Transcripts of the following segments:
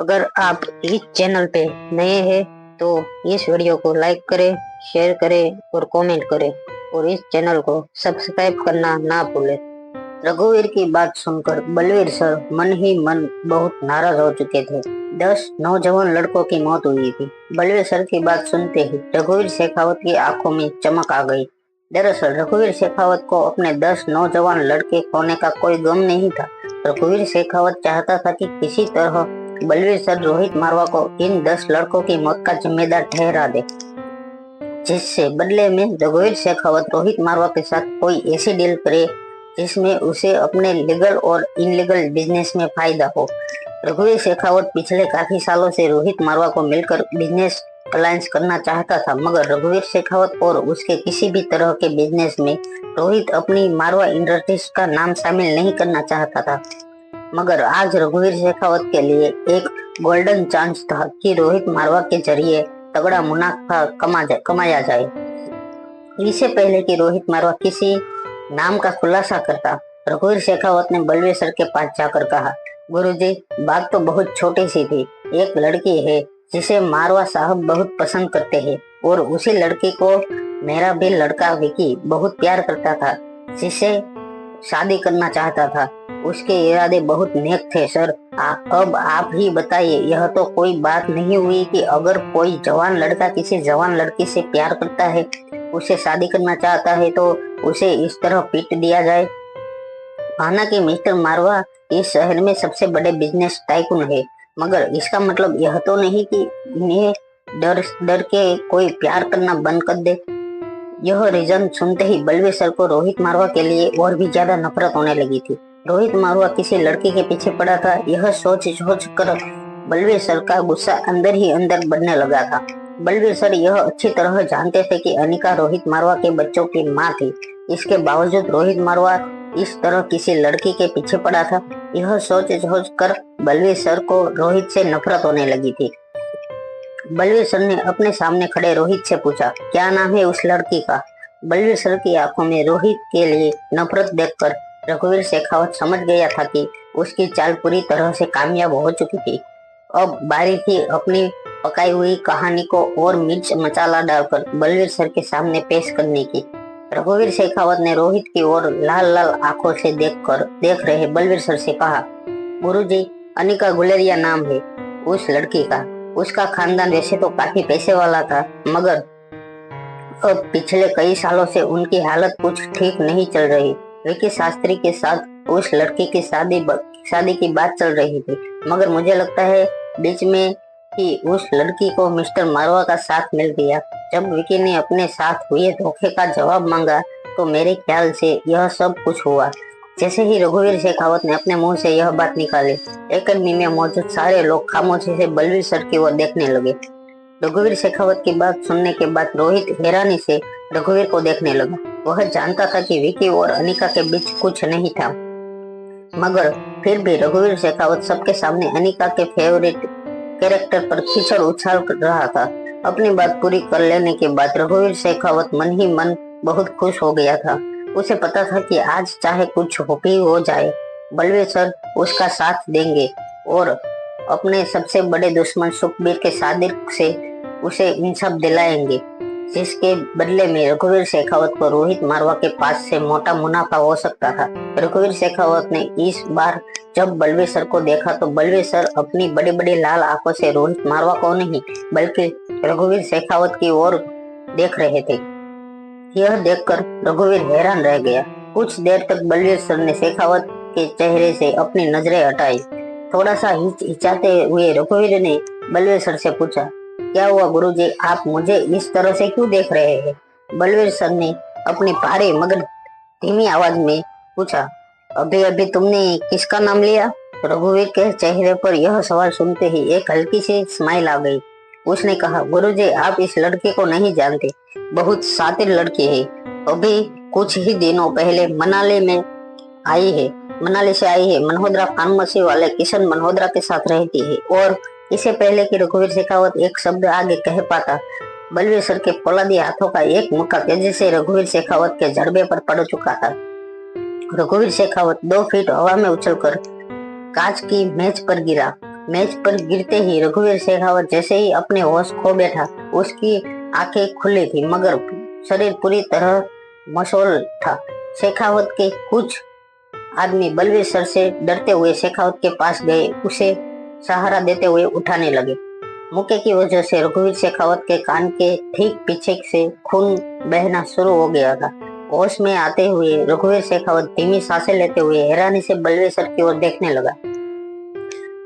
अगर आप इस चैनल पे नए हैं तो इस वीडियो को लाइक करें, शेयर करें और कमेंट करें और इस चैनल को सब्सक्राइब करना ना भूलें। रघुवीर की बात सुनकर बलवीर सर मन ही मन बहुत नाराज हो चुके थे। 10 नौजवान लड़कों की मौत हुई थी। बलवीर सर की बात सुनते ही रघुवीर शेखावत की आंखों में चमक आ गई। दरअसल रघुवीर शेखावत को अपने 10 नौजवान लड़के खोने का कोई गम नहीं था। रघुवीर शेखावत चाहता था कि किसी तरह बलवीर सर रोहित मारवा को इन 10 लड़कों की मौत का जिम्मेदार ठहरा दे, जिससे बदले में रघुवीर शेखावत रोहित मारवा के साथ कोई ऐसी डील करे जिसमें उसे अपने लीगल और इनलीगल बिजनेस में फायदा हो। रघुवीर शेखावत पिछले काफी सालों से रोहित मारवा को मिलकर बिजनेस अलायंस करना चाहता था, मगर रघुवीर शेखावत और उसके किसी भी तरह के बिजनेस में रोहित अपनी मारवा इंडस्ट्रीज का नाम शामिल नहीं करना चाहता था। मगर आज रघुवीर शेखावत के लिए एक गोल्डन चांस था कि रोहित मारवा के जरिए तगड़ा मुनाफा कमाया जाए। इससे पहले कि रोहित मारवा किसी नाम का खुलासा करता, रघुवीर शेखावत ने बलवीर सर के पास जाकर कहा, गुरुजी, बात तो बहुत छोटी सी थी। एक लड़की है जिसे मारवा साहब बहुत पसंद करते हैं और उसी लड़की को मेरा भी लड़का विकी बहुत प्यार करता था, जिसे शादी करना चाहता था। उसके इरादे बहुत नेक थे सर। अब आप ही बताइए, यह तो कोई बात नहीं हुई कि अगर कोई जवान लड़का किसी जवान लड़की से प्यार करता है, उसे शादी करना चाहता है, तो उसे इस तरह पीट दिया जाए। माना कि मिस्टर मारवा इस शहर में सबसे बड़े बिजनेस टाइकून है, मगर इसका मतलब यह तो नहीं कि इन्हें डर डर के कोई प्यार करना बंद कर दे। यह रीजन सुनते ही बलवीर सर को रोहित मारवा के लिए और भी ज्यादा नफरत होने लगी थी। रोहित मारवा किसी लड़की के पीछे पड़ा था, यह सोच कर बलवीर सर का गुस्सा अंदर ही अंदर बढ़ने लगा था। बलवीर सर यह अच्छी तरह जानते थे कि अनिका रोहित मारवा के बच्चों की माँ थी। इसके बावजूद रोहित मारवा इस तरह किसी लड़की के पीछे पड़ा था। यह सोच कर बलवीर सर को रोहित से नफरत होने लगी थी। बलवीर सर ने अपने सामने खड़े रोहित से पूछा, क्या नाम है उस लड़की का? बलवीर सर की आंखों में रोहित के लिए नफरत देखकर रघुवीर शेखावत समझ गया था कि उसकी चाल पूरी तरह से कामयाब हो चुकी थी। अब बारी थी अपनी पकाई हुई कहानी को और मिर्च मसाला डालकर बलवीर सर के सामने पेश करने की। रघुवीर शेखावत ने रोहित की ओर लाल लाल आंखों से देख रहे बलवीर सर से कहा, गुरुजी, अनिका गुलेरिया नाम है उस लड़की का। उसका खानदान वैसे तो काफी पैसे वाला था, मगर अब पिछले कई सालों से उनकी हालत कुछ ठीक नहीं चल रही। विकी शास्त्री के साथ उस लड़की की शादी की बात चल रही थी, मगर मुझे लगता है बीच में ही उस लड़की को मिस्टर मारवा का साथ मिल गया। जब विकी ने अपने साथ हुए धोखे का जवाब मांगा तो मेरे ख्याल से यह सब कुछ हुआ। जैसे ही रघुवीर शेखावत ने अपने मुंह से यह बात निकाली, एकेडमी में मौजूद सारे लोग खामोशी से बलवीर सर की ओर देखने लगे। रघुवीर शेखावत की बात सुनने के बाद रोहित हैरानी से रघुवीर को देखने लगा। वह जानता था कि विकी और अनिका के बीच कुछ नहीं था, मगर फिर भी रघुवीर शेखावत सबके सामने अनिका के फेवरेट कैरेक्टर पर कीचड़ उछाल रहा था। अपनी बात पूरी कर लेने के बाद रघुवीर शेखावत मन ही मन बहुत खुश हो गया था। उसे पता था कि आज चाहे कुछ भी हो जाए, बलवीर सर उसका साथ देंगे और अपने सबसे बड़े दुश्मन सुखबीर के सादिक से उसे इंसाफ दिलाएंगे, जिसके बदले में रघुवीर शेखावत को रोहित मारवा के पास से मोटा मुनाफा हो सकता था। रघुवीर शेखावत ने इस बार जब बलवीर सर को देखा तो बलवीर सर अपनी बड़ी बड़ी लाल आंखों से रोहित मारवा को नहीं बल्कि रघुवीर शेखावत की ओर देख रहे थे। यह देखकर रघुवीर हैरान रह गया। कुछ देर तक बलवीर सर ने शेखावत के चेहरे से अपनी नजरें हटाई। थोड़ा सा हिचकिचाते हुए रघुवीर ने बलवीर सर से पूछा, क्या हुआ गुरुजी, आप मुझे इस तरह से क्यों देख रहे हैं? बलवीर सर ने अपनी भारी मगर धीमी आवाज में पूछा, अभी अभी तुमने किसका नाम लिया? रघुवीर के चेहरे पर यह सवाल सुनते ही एक हल्की सी स्माइल आ गई। उसने कहा, गुरुजी, आप इस लड़के को नहीं जानते, बहुत शातिर लड़की है। अभी कुछ ही दिनों पहले मनाली से आई है। मनोहरा फार्मेसी वाले किशन मनोहरा के साथ रहती है। और इससे पहले कि रघुवीर शेखावत एक शब्द आगे कह पाता, बलवीर सर के फौलादी हाथों का एक मुक्का तेजी से रघुवीर शेखावत के जड़बे पर पड़ चुका था। रघुवीर शेखावत 2 फीट हवा में उछलकर कांच की मेज पर गिरा मेज पर गिरते ही रघुवीर शेखावत जैसे ही अपने होश खो बैठा। उसकी आंखें खुली थी मगर शरीर पूरी तरह मशोल था। शेखावत के कुछ आदमी बलवीर सर से डरते हुए शेखावत के पास गए, उसे सहारा देते हुए उठाने लगे। मुक्के की वजह से रघुवीर शेखावत के कान के ठीक पीछे से खून बहना शुरू हो गया था। होश में आते हुए रघुवीर शेखावत धीमी सांसें लेते हुए हैरानी से बलवीर सर की ओर देखने लगा।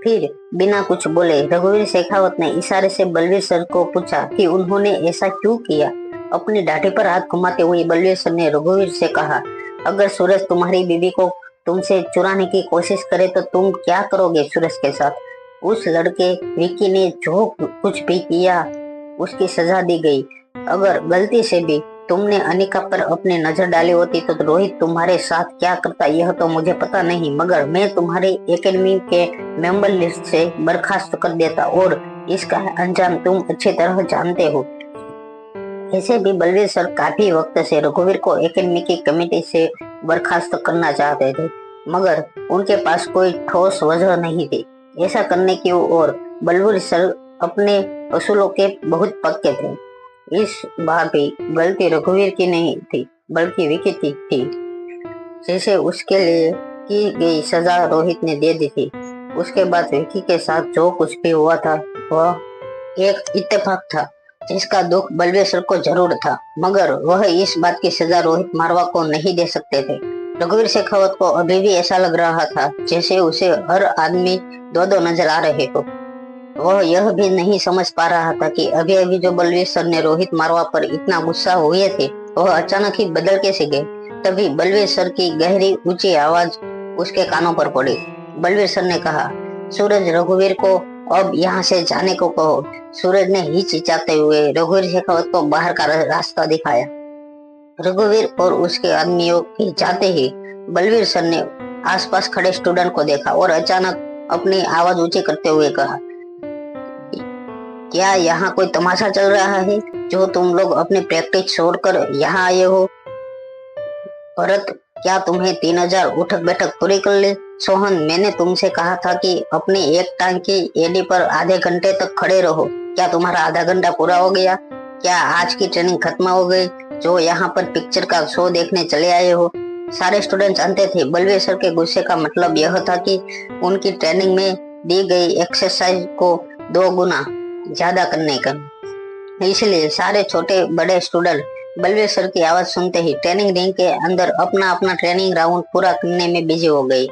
फिर बिना कुछ बोले रघुवीर शेखावत ने इशारे से बलवीर सर को पूछा कि उन्होंने ऐसा क्यों किया। अपनी दाढ़ी पर हाथ घुमाते हुए बलवीर सर ने रघुवीर से कहा, अगर सूरज तुम्हारी बीबी को तुमसे चुराने की कोशिश करे तो तुम क्या करोगे सूरज के साथ। उस लड़के विक्की ने जो कुछ भी किया उसकी सजा दी गई। अगर गलती से भी तुमने अनिका पर अपनी नजर डाली होती तो रोहित तुम्हारे साथ क्या करता यह तो मुझे पता नहीं, मगर मैं तुम्हारी एकेडमी के मेंबर लिस्ट से बर्खास्त कर देता और इसका अंजाम तुम अच्छी तरह जानते हो। ऐसे भी बलवीर सर काफी वक्त से रघुवीर को एकेडमी की कमेटी से बर्खास्त करना चाहते थे, मगर उनके पास कोई ठोस वजह नहीं थी ऐसा करने की। और बलवीर सर अपने असूलों के बहुत पक्के थे। इस बार भी गलती रघुवीर की नहीं थी बल्कि विक्की की थी, जैसे उसके लिए की गई सजा रोहित ने दे दी थी। उसके बाद विक्की के साथ जो कुछ भी हुआ था वह एक इत्तेफाक था जिसका दुख बलवीर सर को जरूर था, मगर वह इस बात की सजा रोहित मारवा को नहीं दे सकते थे। रघुवीर शेखावत को अभी भी ऐसा लग रहा था जैसे उसे हर आदमी दो दो नजर आ रहे हो। वह यह भी नहीं समझ पा रहा था कि अभी अभी जो बलवीर सर ने रोहित मारवा पर इतना गुस्सा हुए थे वह अचानक ही बदल कैसे गए। तभी बलवीर सर की गहरी ऊंची आवाज उसके कानों पर पड़ी। बलवीर सर ने कहा, सूरज रघुवीर को अब यहाँ से जाने को कहो। सूरज ने हिचकिचाते हुए रघुवीर शेखावत को बाहर का रास्ता दिखाया। रघुवीर और उसके आदमियों के जाते ही बलवीर सर ने आसपास खड़े स्टूडेंट को देखा और अचानक अपनी आवाज ऊंची करते हुए कहा, क्या यहाँ कोई तमाशा चल रहा है जो तुम लोग अपनी प्रैक्टिस छोड़कर यहाँ आए हो। भरत, क्या तुम्हें 3000 उठक बैठक पूरी कर ली। सोहन, मैंने तुमसे कहा था कि अपनी एक टांग की एडी पर आधे घंटे तक खड़े रहो। क्या तुम्हारा आधा घंटा पूरा हो गया। क्या आज की ट्रेनिंग खत्म हो गई जो यहाँ पर पिक्चर का शो देखने चले आए हो। सारे स्टूडेंट जानते थे बलवीर सर के गुस्से का मतलब यह था कि उनकी ट्रेनिंग में दी गई एक्सरसाइज को 2 गुना ज्यादा करने का। इसलिए सारे छोटे बड़े स्टूडेंट बलवीर सर की आवाज सुनते ही ट्रेनिंग रिंग के अंदर अपना अपना ट्रेनिंग राउंड पूरा करने में बिजी हो गई।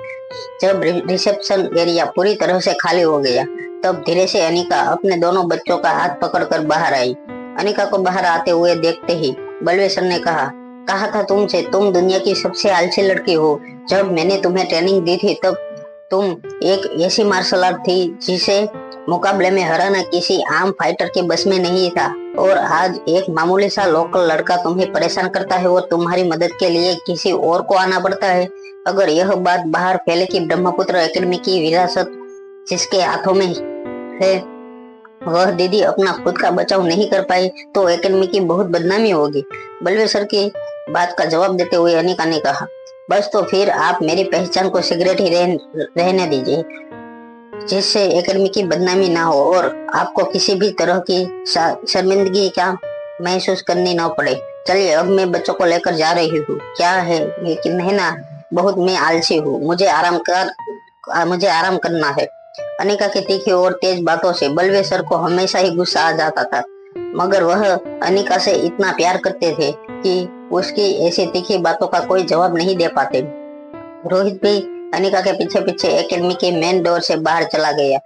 जब रिसेप्शन एरिया पूरी तरह से खाली हो गया तब धीरे से अनिका अपने दोनों बच्चों का हाथ पकड़कर बाहर आई। अनिका को बाहर आते हुए देखते ही बलवीर सर ने कहा था तुमसे, तुम दुनिया की सबसे आलसी लड़की हो। जब मैंने तुम्हें ट्रेनिंग दी थी तब तुम एक ऐसी मार्शल आर्ट थी जिसे मुकाबले में हराना किसी आम फाइटर के बस में नहीं था, और आज एक मामूली सा लोकल लड़का तुम्हें परेशान करता है और तुम्हारी मदद के लिए किसी और को आना पड़ता है। अगर यह बात बाहर फैले कि ब्रह्मपुत्र एकेडमी की विरासत जिसके हाथों में है वह दीदी अपना खुद का बचाव नहीं कर पाई तो एकेडमी की बहुत बदनामी होगी। बलवीर सर की बात का जवाब देते हुए अनिका ने कहा, बस तो फिर आप मेरी पहचान को सिगरेट ही रहने दीजिए जिससे एकेडमी की बदनामी ना हो और आपको किसी भी तरह की शर्मिंदगी का महसूस करनी ना पड़े। चलिए अब मैं बच्चों को लेकर जा रही हूँ। क्या है लेकिन है ना, बहुत मैं आलसी हूँ, मुझे आराम करना है। अनिका की तीखी और तेज बातों से बलवीर सर को हमेशा ही गुस्सा आ जाता था, मगर वह अनिका से इतना प्यार करते थे कि उसकी ऐसी तीखी बातों का कोई जवाब नहीं दे पाते। रोहित भी अनिका के पीछे पीछे एकेडमी के मेन डोर से बाहर चला गया।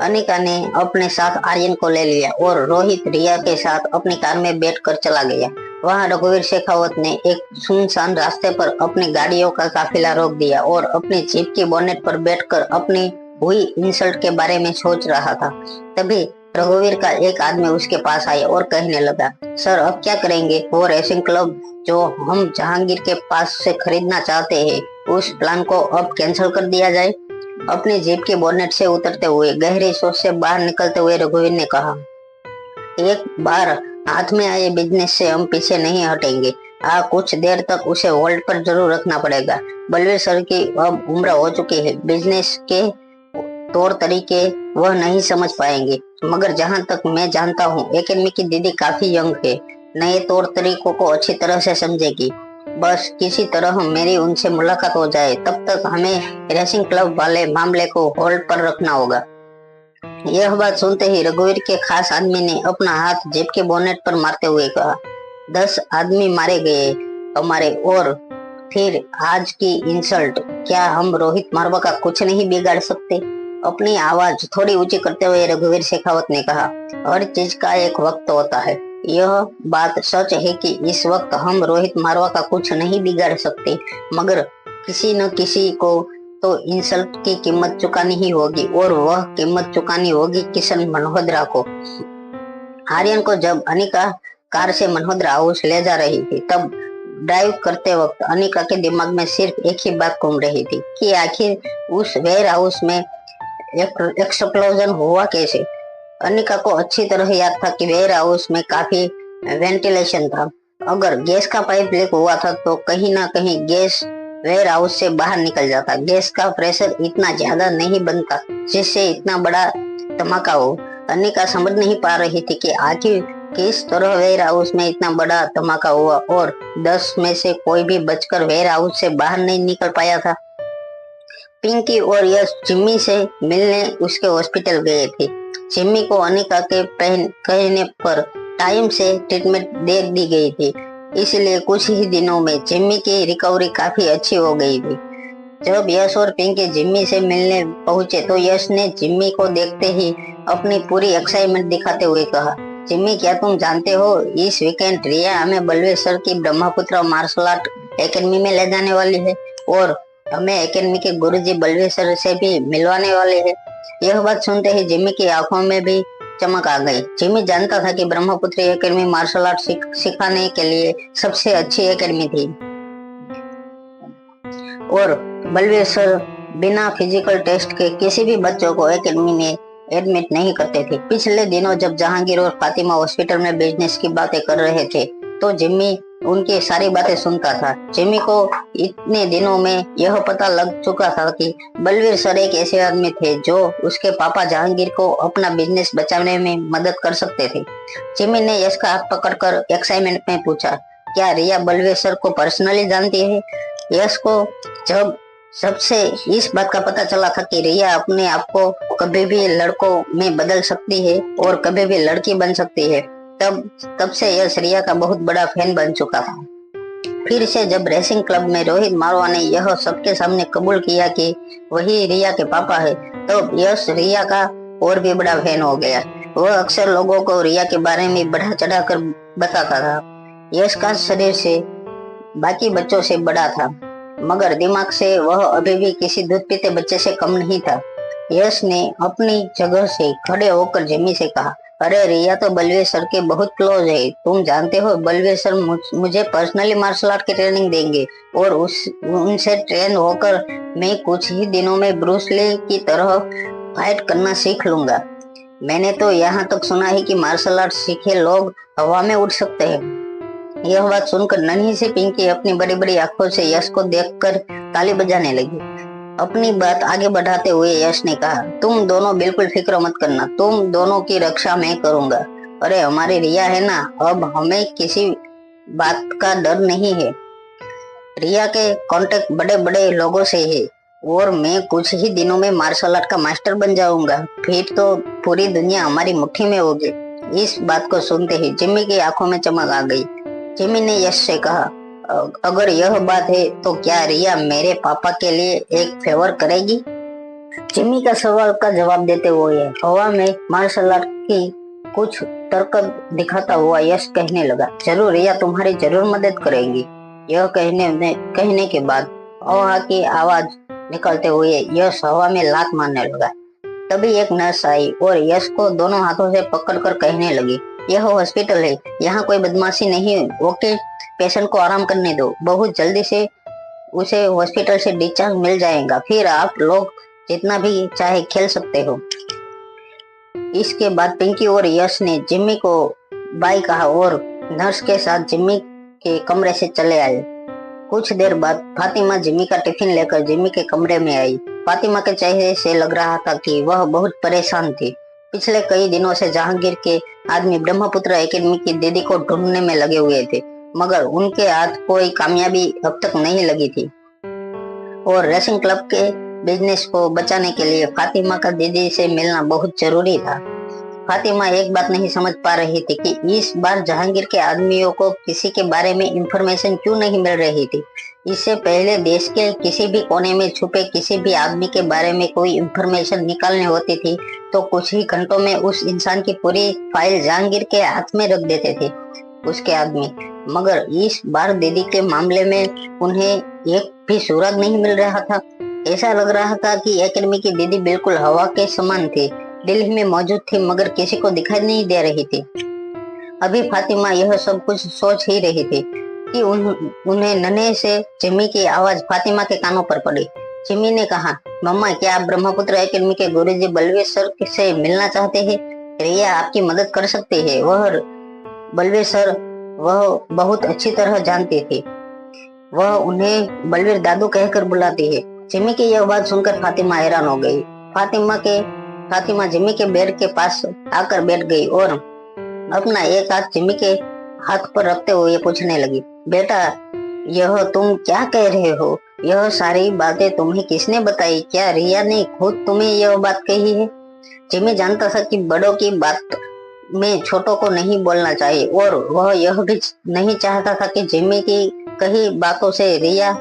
अनिका ने अपने साथ आर्यन को ले लिया और रोहित रिया के साथ अपनी कार में बैठकर चला गया। वहां रघुवीर शेखावत ने एक सुनसान रास्ते पर अपनी गाड़ियों का काफिला रोक दिया और अपनी जीप की बोनेट पर बैठकर अपनी हुई इंसल्ट के बारे में सोच रहा था। तभी रघुवीर का एक आदमी उसके पास आया और कहने लगा, सर अब क्या करेंगे। वो रेसिंग क्लब जो हम जहांगीर के पास से खरीदना चाहते हैं उस प्लान को अब कैंसिल कर दिया जाए। अपनी जीप के बोनेट से उतरते हुए गहरी सोच से बाहर निकलते हुए रघुवीर ने कहा, एक बार हाथ में आए बिजनेस से हम पीछे नहीं हटेंगे। कुछ देर तक उसे होल्ड पर जरूर रखना पड़ेगा। बलवीर सर की अब उम्र हो चुकी है, बिजनेस के तौर तरीके वह नहीं समझ पाएंगे, मगर जहां तक मैं जानता हूँ एकेडमी की दीदी काफी यंग है, नए तौर तरीकों को अच्छी तरह से समझेगी। बस किसी तरह मेरी उनसे मुलाकात हो जाए, तब तक हमें रेसिंग क्लब वाले मामले को होल्ड पर रखना होगा। यह बात सुनते ही रघुवीर के खास आदमी ने अपना हाथ जेब के बोनेट पर मारते हुए कहा, 10 आदमी मारे गए हमारे, और फिर आज की इंसल्ट। क्या हम रोहित मारवा का कुछ नहीं बिगाड़ सकते? अपनी आवाज थोड़ी ऊंची करते हुए रघुवीर शेखावत ने कहा, हर चीज का एक वक्त होता है। यह बात सच है कि इस वक्त हम रोहित मारवा का कुछ नहीं बिगाड़ सकते, मगर किसी न किसी को तो इंसल्ट की कीमत चुकानी ही होगी, और वह कीमत चुकानी होगी किशन मल्होत्रा को। आर्यन को जब अनिका कार से मल्होत्रा हाउस ले जा रही थी, तब ड्राइव करते वक्त अनिका के दिमाग में सिर्फ एक ही बात घूम रही थी कि आखिर उस वेयर हाउस में एक्सप्लोजन हुआ कैसे। अनिका को अच्छी तरह याद था कि वेयर हाउस में काफी वेंटिलेशन था। अगर गैस का पाइप लीक हुआ था तो कहीं ना कहीं गैस वेयर हाउस से बाहर निकल जाता। गैस का प्रेशर इतना ज्यादा नहीं बनता जिससे इतना बड़ा धमाका हो। अनिका समझ नहीं पा रही थी कि आखिर किस तरह वेयर हाउस में इतना बड़ा धमाका हुआ, और 10 में से कोई भी बचकर वेयर हाउस से बाहर नहीं निकल पाया था। पिंकी और यश जिम्मी से मिलने उसके हॉस्पिटल गए थे। जिम्मी को अनिका के कहने पर टाइम से ट्रीटमेंट दे दी गई थी, इसलिए कुछ ही दिनों में जिम्मी की रिकवरी काफी अच्छी हो गई थी। जब यश और पिंकी जिम्मी से मिलने पहुंचे तो यश ने जिम्मी को देखते ही अपनी पूरी एक्साइटमेंट दिखाते हुए कहा, जिम्मी क्या तुम जानते हो इस वीकेंड रिया हमें बलवीर सर की ब्रह्मपुत्र मार्शल आर्ट एकेडमी में ले जाने वाली है, और हमें एकेडमी के गुरुजी बलवीर सर से भी मिलवाने वाले हैं। यह बात सुनते ही जिम्मी की आंखों में भी चमक आ गई। जिम्मी जानता था कि ब्रह्मपुत्र एकेडमी मार्शल आर्ट सिखाने के लिए सबसे अच्छी एकेडमी थी, और बलवीर सर बिना फिजिकल टेस्ट के किसी भी बच्चों को एकेडमी में एडमिट नहीं करते थे। पिछले दिनों जब जहांगीर और फातिमा हॉस्पिटल में बिजनेस की बातें कर रहे थे तो जिम्मी उनकी सारी बातें सुनता था। जिम्मी को इतने दिनों में यह पता लग चुका था कि बलवीर सर एक ऐसे आदमी थे जो उसके पापा जहांगीर को अपना बिजनेस बचाने में मदद कर सकते थे। जिम्मी ने यश का हाथ पकड़कर एक्साइटमेंट में पूछा, क्या रिया बलवीर सर को पर्सनली जानती है? यश को जब सबसे इस बात का पता चला था कि रिया अपने आप को कभी भी लड़कों में बदल सकती है और कभी भी लड़की बन सकती है, तब से यश रिया का बहुत बड़ा फैन बन चुका था। फिर से जब रेसिंग क्लब में रोहित मारवा ने यह सबके सामने कबूल किया कि वही रिया के पापा है, तो यश रिया का और भी बड़ा फैन हो गया। वह अक्सर लोगों को रिया के बारे में बढ़ा चढ़ा कर बताता था। यश का शरीर से बाकी बच्चों से बड़ा था, मगर दिमाग से वह अभी भी किसी दूध पीते बच्चे से कम नहीं था। यश ने अपनी जगह से खड़े होकर जिम्मी से कहा, अरे रिया तो बलवीर सर के बहुत क्लोज है। तुम जानते हो बलवीर सर मुझे पर्सनली मार्शल आर्ट की ट्रेनिंग देंगे, और उनसे ट्रेन होकर मैं कुछ ही दिनों में ब्रूस ली की तरह फाइट करना सीख लूंगा। मैंने तो यहाँ तक सुना है कि मार्शल आर्ट सीखे लोग हवा में उड़ सकते हैं। यह बात सुनकर नन्ही सी पिंकी अपनी बड़ी बड़ी आंखों से यश को देखकर ताली बजाने लगी। अपनी बात आगे बढ़ाते हुए यश ने कहा, तुम दोनों बिल्कुल फिक्र मत करना, तुम दोनों की रक्षा मैं करूंगा। अरे हमारी रिया है ना, अब हमें किसी बात का डर नहीं है। रिया के कांटेक्ट बड़े बड़े लोगों से है, और मैं कुछ ही दिनों में मार्शल आर्ट का मास्टर बन जाऊंगा। फिर तो पूरी दुनिया हमारी मुट्ठी में होगी। इस बात को सुनते ही जिम्मी की आंखों में चमक आ गई। जिम्मी ने यश से कहा, अगर यह बात है तो क्या रिया मेरे पापा के लिए एक फेवर करेगी? जिम्मी का सवाल का जवाब देते हुए हवा में मार्शल आर्ट की कुछ तरकब दिखाता हुआ यश कहने लगा, जरूर रिया तुम्हारी जरूर मदद करेगी। यह कहने के बाद ओहा की आवाज निकलते हुए यश हवा में लात मारने लगा। तभी एक नर्स आई और यश को दोनों हाथों से पकड़कर कहने लगी, यह हॉस्पिटल है, यहाँ कोई बदमाशी नहीं, ओके पेशेंट को आराम करने दो, बहुत जल्दी से उसे हॉस्पिटल से डिस्चार्ज मिल जाएगा, फिर आप लोग जितना भी चाहे खेल सकते हो। इसके बाद पिंकी और यश ने जिम्मी को बाय कहा और नर्स के साथ जिम्मी के कमरे से चले आए। कुछ देर बाद फातिमा जिम्मी का टिफिन लेकर जिम्मी के कमरे में आई। फातिमा के चेहरे से लग रहा था कि वह बहुत परेशान थी। पिछले कई दिनों से जहांगीर के आदमी ब्रह्मपुत्र एकेडमी की दीदी को ढूंढने में लगे हुए थे, मगर उनके हाथ कोई कामयाबी अब तक नहीं लगी थी। और रेसिंग क्लब के बिजनेस को बचाने के लिए फातिमा का दीदी से मिलना बहुत जरूरी था। फातिमा एक बात नहीं समझ पा रही थी कि इस बार जहांगीर के आदमियों को किसी के बारे में इंफॉर्मेशन क्यों नहीं मिल रही थी। इससे पहले देश के किसी भी कोने में छुपे किसी भी आदमी के बारे में कोई इंफॉर्मेशन निकालनी होती थी तो कुछ ही घंटों में उस इंसान की पूरी फाइल जहांगीर के हाथ में रख देते थे उसके आदमी। मगर इस बार दीदी के मामले में उन्हें एक भी सुराग नहीं मिल रहा था। ऐसा लग रहा था कि एकेडमी की दीदी बिल्कुल हवा के समान थी, दिल्ली में मौजूद थी मगर किसी को दिखाई नहीं दे रही थी। अभी फातिमा यह सब कुछ सोच ही रही थी कि उन्हें नन्हे से जिमी की आवाज फातिमा के कानों पर पड़ी। जिमी ने कहा, मम्मा क्या आप ब्रह्मपुत्र एकेडमी के गुरुजी बलवीर सर से मिलना चाहते हैं? रिया आपकी मदद कर सकती है। वह बलवीर सर वह बहुत अच्छी तरह जानती थी। वह उन्हें बलवीर दादू कहकर बुलाती है। जिमी की यह बात सुनकर फातिमा हैरान हो गई। फातिमा जिमी के बेड के पास आकर बैठ गई और अपना एक हाथ जिमी के हाथ पर रखते हुए पूछने लगी, बेटा यह तुम क्या कह रहे हो? यह सारी बातें तुम्हें किसने बताई? क्या रिया ने खुद तुम्हें यह बात कही है? जिमी जानता था कि बड़ों की बात में छोटों को नहीं बोलना चाहिए और वह यह भी नहीं चाहता था कि जिमी की कही बातों से रिया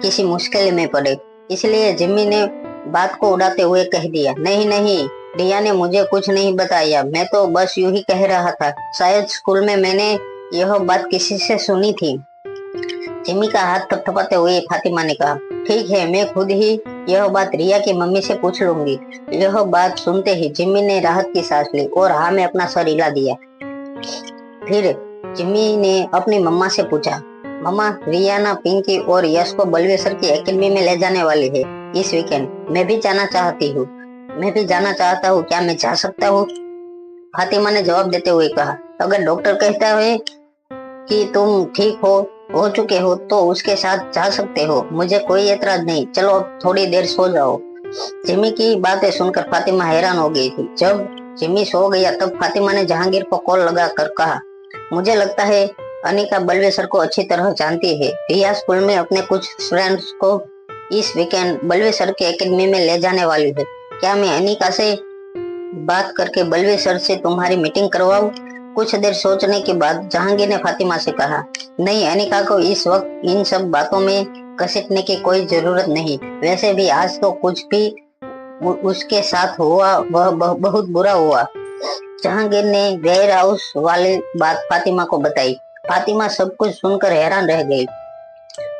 किसी मुश्किल में पड़े। इसलिए जिमी ने बात को उड़ाते हुए कह दिया, नहीं नहीं, रिया ने मुझे कुछ नहीं बताया, मैं तो बस यूं ही कह रहा था। शायद स्कूल में मैंने यह बात किसी से सुनी थी। जिमी का हाथ थपथपाते हुए फातिमा ने कहा, ठीक है, मैं खुद ही यह बात रिया की मम्मी से पूछ लूंगी। यह बात सुनते ही जिमी ने राहत की सांस ली और हाँ में अपना सर हिला दिया। फिर जिमी ने अपनी मम्मा से पूछा, मम्मा रियाना पिंकी और यश को बलवीर सर की एकेडमी में ले जाने वाली है इस वीकेंड। मैं भी जाना चाहता हूँ, क्या मैं जा सकता हूँ? फातिमा ने जवाब देते हुए कहा, अगर डॉक्टर कहता है कि तुम ठीक हो चुके हो तो उसके साथ जा सकते हो, मुझे कोई एतराज नहीं। चलो अब थोड़ी देर सो जाओ। जिमी की बातें सुनकर फातिमा हैरान हो गई थी। जब जिमी सो गया तब फातिमा ने जहांगीर को कॉल लगा कर कहा, मुझे लगता है अनिका बलवीर सर को अच्छी तरह जानती है। रिया स्कूल में अपने कुछ स्टूडेंट्स को इस वीकेंड बलवीर सर के एकेडमी में ले जाने वाली है। क्या मैं अनिका से बात करके बलवीर सर से तुम्हारी मीटिंग करवाऊं? कुछ देर सोचने के बाद जहांगीर ने फातिमा से कहा, नहीं, अनिका को इस वक्त इन सब बातों में घसीटने की कोई जरूरत नहीं। वैसे भी आज तो कुछ भी उसके साथ हुआ वह बहुत बुरा हुआ। जहांगीर ने वेयर हाउस वाली बात फातिमा को बताई। फातिमा सब कुछ सुनकर हैरान रह गई।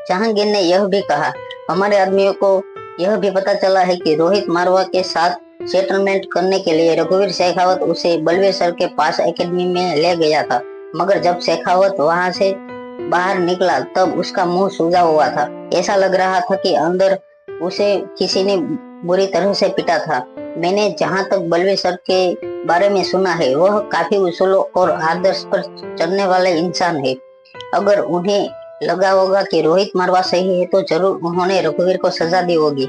जहांगीर ने यह भी कहा, हमारे आदमियों को यह भी पता चला है कि रोहित मारवा के साथ सेटलमेंट करने के लिए रघुवीर शेखावत उसे बलवीर सर के पास एकेडमी में ले गया था, मगर जब शेखावत वहां से बाहर निकला तब उसका मुंह सूजा हुआ था। ऐसा लग रहा था कि अंदर उसे किसी ने बुरी तरह से पीटा था। मैंने जहां तक बलवीर सर के बारे में सुना है वह काफी उसूलों और आदर्श पर चलने वाले इंसान है। अगर उन्हें लगा होगा कि रोहित मारवा सही है तो जरूर उन्होंने रघुवीर को सजा दी होगी।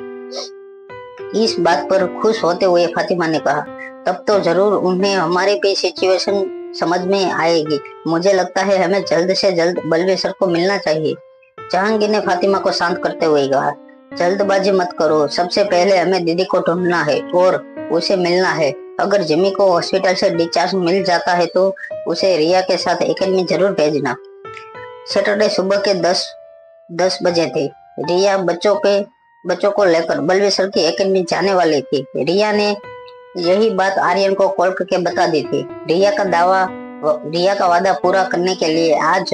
इस बात पर खुश होते हुए फातिमा ने कहा, तब तो जरूर उन्हें हमारी भी सिचुएशन समझ में आएगी। मुझे लगता है हमें जल्द से जल्द बलवीर सर को मिलना चाहिए। जहांगीर ने फातिमा को शांत करते हुए कहा, जल्दबाजी मत करो, सबसे पहले हमें दीदी को ढूंढना है और उसे मिलना है। अगर जिमी को हॉस्पिटल से डिस्चार्ज मिल जाता है तो उसे रिया के साथ एकेडमी जरूर भेजना। सैटरडे सुबह के 10 बजे थे। रिया बच्चों को लेकर बलवीर सर की एकेडमी जाने वाली थी। रिया ने यही बात आर्यन को कॉल करके बता दी थी। रिया का वादा पूरा करने के लिए आज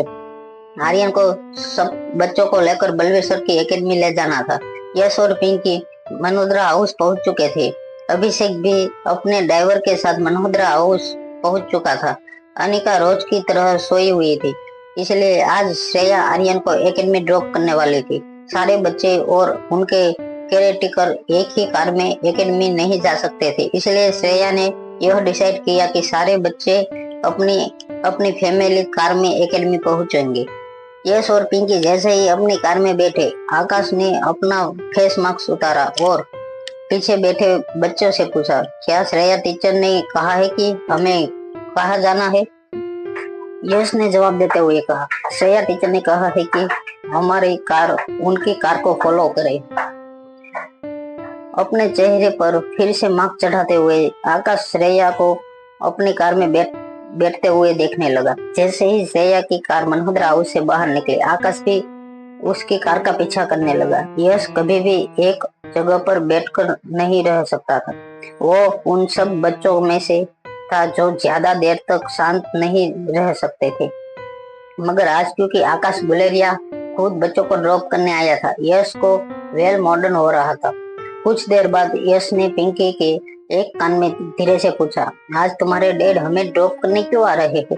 आर्यन को सब बच्चों को लेकर बलवीर सर की एकेडमी ले जाना था। यश और पिंकी मनोदरा हाउस पहुंच चुके थे। अभिषेक भी अपने ड्राइवर के साथ मनोदरा हाउस पहुंच चुका था। अनिका रोज की तरह सोई हुई थी, इसलिए आज श्रेया आर्यन को एकेडमी ड्रॉप करने वाली थी। सारे बच्चे और उनके केयरटेकर एक ही कार में एकेडमी नहीं जा सकते थे, इसलिए श्रेया ने यह डिसाइड किया कि सारे बच्चे अपनी फैमिली कार में एकेडमी पहुंचेंगे। यश और पिंकी जैसे ही अपनी कार में बैठे, आकाश ने अपना फेस मास्क उतारा और पीछे बैठे बच्चों से पूछा, क्या श्रेया टीचर ने कहा है कि हमें कहाँ जाना है? यश ने जवाब देते हुए कहा, श्रेया टीचर ने कहा है कि हमारी कार उनकी कार को फॉलो करे। अपने चेहरे पर फिर से मास्क चढ़ाते हुए आकाश श्रेया को अपनी कार में बैठते हुए देखने लगा। जैसे ही श्रेया की कार मनोहरा हाउस से बाहर निकली, आकाश भी उसकी कार का पीछा करने लगा। यश कभी भी एक जगह पर बैठकर नहीं रह सकता था। वो उन सब बच्चों में से था जो ज्यादा देर तक शांत नहीं रह सकते थे, मगर आज क्योंकि आकाश गुलेरिया खुद बच्चों को ड्रॉप करने आया था, यश को वेल मॉडर्न हो रहा था। कुछ देर बाद यश ने पिंकी के एक कान में धीरे से पूछा, आज तुम्हारे डैड हमें ड्रॉप करने क्यों आ रहे हैं?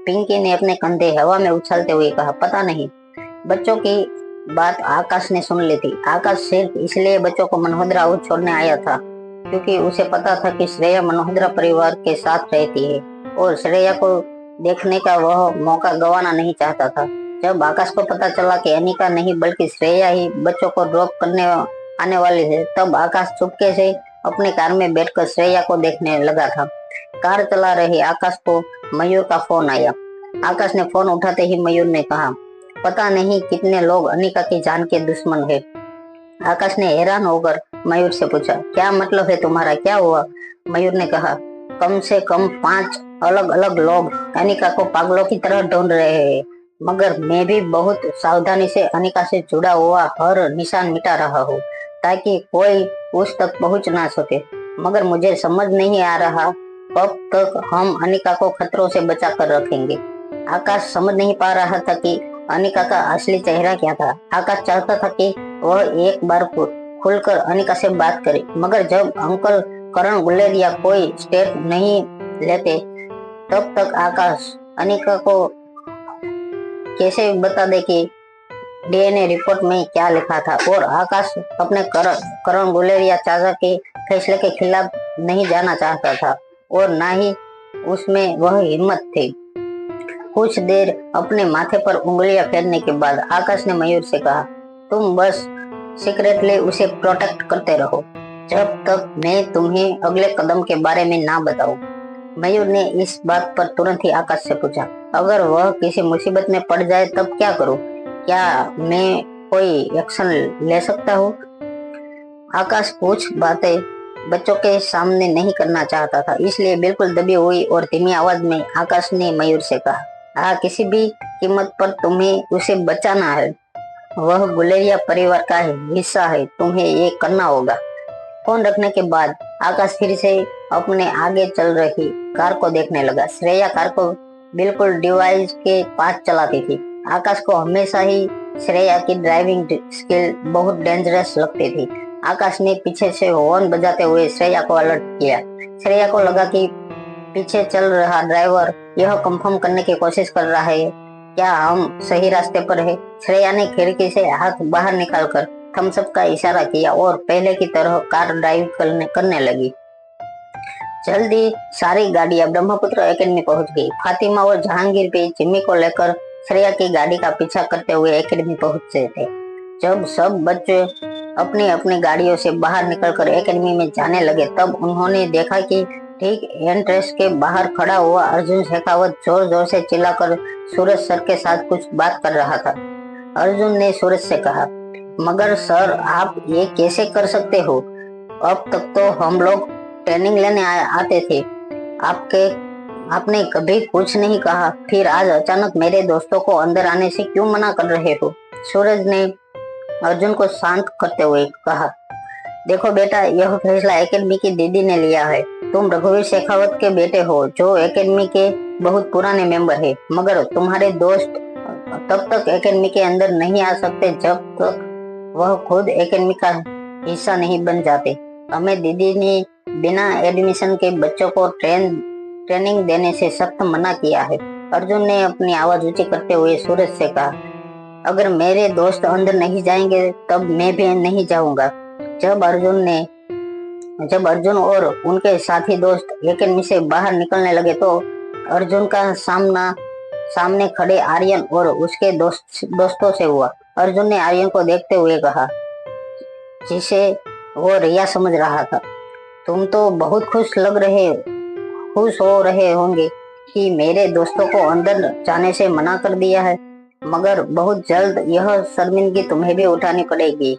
पिंकी ने अपने कंधे हवा में उछालते हुए कहा, पता नहीं। बच्चों की बात आकाश ने सुन ली थी। आकाश सिर्फ इसलिए बच्चों को मनोहरा हाउस छोड़ने आया था क्योंकि उसे पता था कि श्रेया मनोहरा परिवार के साथ रहती है और श्रेया को देखने का वह मौका गंवाना नहीं चाहता था। जब आकाश को पता चला कि अनिका नहीं बल्कि श्रेया ही बच्चों को ड्रॉप करने आने वाली है, तब आकाश चुपके से अपनी कार में बैठकर श्रेया को देखने लगा था। कार चला रहे आकाश को मयूर का फोन आया। आकाश ने फोन उठाते ही मयूर ने कहा, पता नहीं कितने लोग अनिका की जान के दुश्मन है। आकाश ने हैरान होकर मयूर से पूछा, क्या मतलब है तुम्हारा, क्या हुआ? मयूर ने कहा, कम से कम 5 अलग अलग लोग अनिका को पागलों की तरह ढूंढ रहे हैं, मगर मैं भी बहुत सावधानी से अनिका से जुड़ा हुआ हर निशान मिटा रहा हूँ ताकि कोई उस तक पहुँच ना सके। मगर मुझे समझ नहीं आ रहा कब तक हम अनिका को खतरों से बचा कर रखेंगे। आकाश समझ नहीं पा रहा था कि अनिका का असली चेहरा क्या था। आकाश चाहता था कि वह एक बार खुलकर अनिका से बात करे, मगर जब अंकल करण गुलेरिया कोई स्टेप नहीं लेते, तब तक आकाश अनिका को कैसे बता दे कि डीएनए रिपोर्ट में क्या लिखा था। और आकाश अपने करण गुलेरिया चाचा के फैसले के खिलाफ नहीं जाना चाहता था और ना ही उसमें वह हिम्मत थी। कुछ देर अपने माथे पर उंगलियां फेरने के बाद आकाश ने मयूर से कहा, तुम बस सीक्रेटली उसे प्रोटेक्ट करते रहो जब तक मैं तुम्हें अगले कदम के बारे में ना बताऊं। मयूर ने इस बात पर तुरंत ही आकाश से पूछा, अगर वह किसी मुसीबत में पड़ जाए तब क्या करूं? क्या मैं कोई एक्शन ले सकता हूँ? आकाश कुछ बातें बच्चों के सामने नहीं करना चाहता था, इसलिए बिल्कुल दबी हुई और धीमी आवाज में आकाश ने मयूर से कहा, हाँ, किसी भी कीमत पर तुम्हें उसे बचाना है। वह गुलेरिया परिवार का हिस्सा है, तुम्हें ये करना होगा। फोन रखने के बाद आकाश फिर से अपने आगे चल रही कार को देखने लगा। श्रेया कार को बिल्कुल डिवाइस के पास चलाती थी। आकाश को हमेशा ही श्रेया की ड्राइविंग स्किल बहुत डेंजरस लगती थी। आकाश ने पीछे से हॉर्न बजाते हुए श्रेया को अलर्ट किया। श्रेया को लगा कि पीछे चल रहा ड्राइवर यह कंफर्म करने की कोशिश कर रहा है क्या हम सही रास्ते पर है। श्रेया ने खिड़की से हाथ बाहर निकालकर थम्स अप का इशारा किया और पहले की तरह कार ड्राइव करने लगी। जल्दी सारी गाड़ियां ब्रह्मपुत्र एकेडमी पहुंच गई। फातिमा और जहांगीर भी जिम्मी को लेकर श्रेया की गाड़ी का पीछा करते हुए एकेडमी पहुंचे थे। जब सब बच्चे अपनी अपनी गाड़ियों से बाहर निकलकर एकेडमी में जाने लगे, तब उन्होंने देखा कि ठीक एंट्रेंस के बाहर खड़ा हुआ अर्जुन शेखावत जोर जोर से चिल्लाकर सूरज सर के साथ कुछ बात कर रहा था। अर्जुन ने सूरज से कहा, मगर सर आप ये कैसे कर सकते हो? अब तक तो हम लोग ट्रेनिंग लेने आते थे, आपने कभी कुछ नहीं कहा, फिर आज अचानक मेरे दोस्तों को अंदर आने से क्यों मना कर रहे हो? सूरज ने अर्जुन को शांत करते हुए कहा, देखो बेटा, यह फैसला एकेडमी की दीदी ने लिया है। तुम रघुवीर शेखावत के बेटे हो जो एकेडमी के बहुत पुराने मेंबर है, मगर तुम्हारे दोस्त तब तक एकेडमी के अंदर नहीं आ सकते जब तक वह खुद एकेडमी का हिस्सा नहीं बन जाते। हमें दीदी ने बिना एडमिशन के बच्चों को ट्रेनिंग देने से सख्त मना किया है। अर्जुन ने अपनी आवाज ऊंची करते हुए सूरज से कहा, अगर मेरे दोस्त अंदर नहीं जाएंगे तब मैं भी नहीं जाऊंगा। जब अर्जुन और उनके साथी दोस्त एकेडमी से बाहर निकलने लगे तो अर्जुन का सामने खड़े आर्यन और उसके दोस्तों से हुआ। अर्जुन ने आर्यन को देखते हुए कहा, जिसे वो रिया समझ रहा था। तुम तो बहुत खुश हो रहे होंगे कि मेरे दोस्तों को अंदर जाने से मना कर दिया है, मगर बहुत जल्द यह शर्मिंदगी तुम्हें भी उठानी पड़ेगी।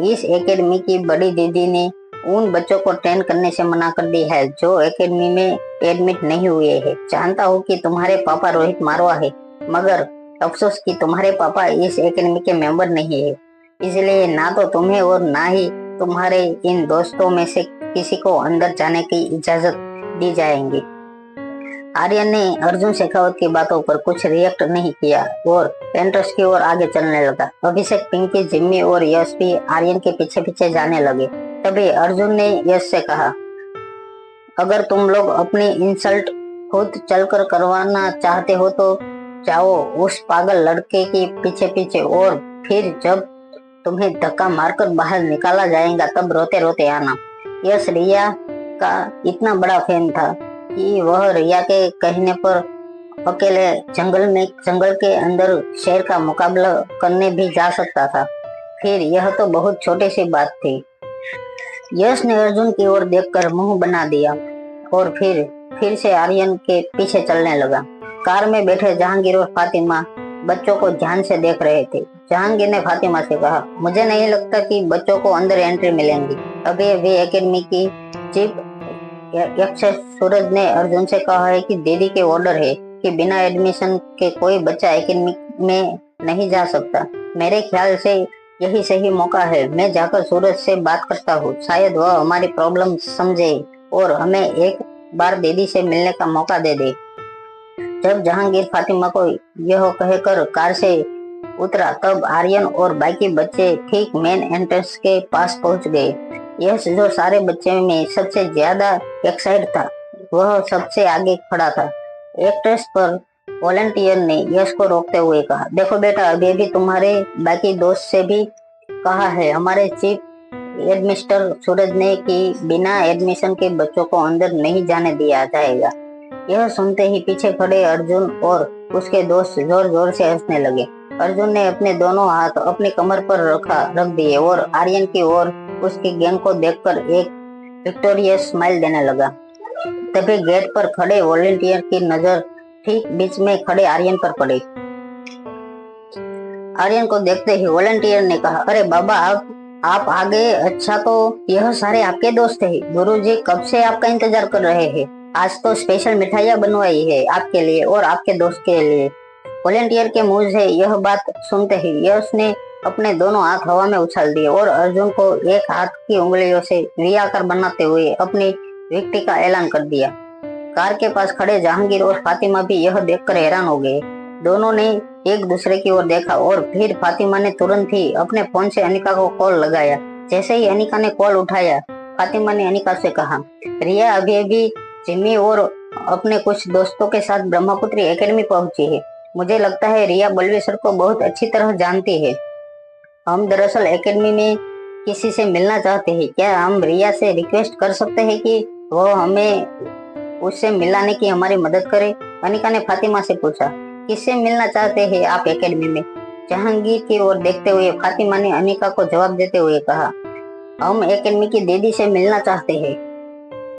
इस एकेडमी की बड़ी दीदी ने उन बच्चों को ट्रेन करने से मना कर दी है जो एकेडमी में एडमिट नहीं हुए हैं। जानता हूँ कि तुम्हारे पापा रोहित मारवा है, मगर अफसोस कि तुम्हारे पापा इस एकेडमी के मेंबर नहीं है, इसलिए ना तो तुम्हें और ना ही तुम्हारे इन दोस्तों में से किसी को अंदर जाने की इजाजत दी जाएंगी। आर्यन ने अर्जुन शेखावत की बातों पर कुछ रिएक्ट नहीं किया और एंट्रेंस की ओर आगे चलने लगा। अभिषेक, पिंकी, जिम्मी और यश भी आर्यन के पीछे पीछे जाने लगे। तभी अर्जुन ने यश से कहा, अगर तुम लोग अपनी इंसल्ट खुद चलकर करवाना चाहते हो तो जाओ उस पागल लड़के के पीछे पीछे, और फिर जब तुम्हें धक्का मारकर बाहर निकाला जाएगा तब रोते रोते आना। यश रिया का इतना बड़ा फैन था कि वह रिया के कहने पर अकेले जंगल के अंदर शेर का मुकाबला करने भी जा सकता था। फिर यह तो बहुत छोटी सी बात थी। यश ने अर्जुन की ओर देखकर मुंह बना दिया और फिर से आर्यन के पीछे चलने लगा। कार में बैठे जहांगीर और फातिमा बच्चों को ध्यान से देख रहे थे। जहांगीर ने फातिमा से कहा, मुझे नहीं लगता कि बच्चों को अंदर एंट्री मिलेंगी। अभी भी एकेडमी की चीफ सूरज ने अर्जुन से कहा है कि दीदी के ऑर्डर है कि बिना एडमिशन के कोई बच्चा एकेडमी में नहीं जा सकता। मेरे ख्याल से यही सही मौका है। मैं जाकर सूरज से बात करता हूँ, शायद वह हमारी प्रॉब्लम समझे और हमें एक बार दीदी से मिलने का मौका दे दे। जब जहांगीर फातिमा को यह कहकर कार से उतरा तब आर्यन और बाकी बच्चे ठीक मेन एंट्रेंस के पास पहुंच गए। यश, जो सारे बच्चे में सबसे ज्यादा एक्साइट था, वह सबसे आगे खड़ा था। एंट्रेंस पर वॉलंटियर ने यश को रोकते हुए कहा, देखो बेटा, अभी भी तुम्हारे बाकी दोस्त से भी कहा है हमारे चीफ एडमिनिस्टर सूरज ने कि बिना एडमिशन के बच्चों को अंदर नहीं जाने दिया जाएगा। यह सुनते ही पीछे खड़े अर्जुन और उसके दोस्त जोर जोर से हंसने लगे। अर्जुन ने अपने दोनों हाथ अपनी कमर पर रख दिए और आर्यन की ओर उसकी गैंग को देखकर एक विक्टोरियस स्माइल देने लगा। तभी गेट पर खड़े वॉलंटियर की नजर ठीक बीच में खड़े आर्यन पर पड़ी। आर्यन को देखते ही वॉलंटियर ने कहा, अरे बाबा, आप आ गए। अच्छा, तो यह सारे आपके दोस्त हैं। गुरुजी कब से आपका इंतजार कर रहे हैं। आज तो स्पेशल मिठाइयाँ बनवाई है आपके लिए और आपके दोस्त के लिए। वॉलंटियर के मुंह से यह बात सुनते ही यश ने अपने दोनों हाथ हवा में उछाल दिए और अर्जुन को एक हाथ की उंगलियों से वी आकार बनाते हुए अपनी विक्ट्री का ऐलान कर दिया। कार के पास खड़े जहांगीर और फातिमा भी यह देखकर हैरान हो गए। दोनों ने एक दूसरे की ओर देखा और फिर फातिमा ने तुरंत ही अपने फोन से अनिका को कॉल लगाया। जैसे ही अनिका ने कॉल उठाया, फातिमा ने अनिका से कहा, रिया अभी जिम्मी और अपने कुछ दोस्तों के साथ ब्रह्मपुत्री एकेडमी पहुंची है। मुझे लगता है रिया बलवीर सर को बहुत अच्छी तरह जानती है। हम दरअसल एकेडमी में किसी से मिलना चाहते हैं। क्या हम रिया से रिक्वेस्ट कर सकते हैं कि वो हमें उससे मिलाने की हमारी मदद करे? अनिका ने फातिमा से पूछा, किससे मिलना चाहते हैं आप एकेडमी में? जहांगीर की ओर देखते हुए फातिमा ने अनिका को जवाब देते हुए कहा, हम एकेडमी की दीदी से मिलना चाहते हैं।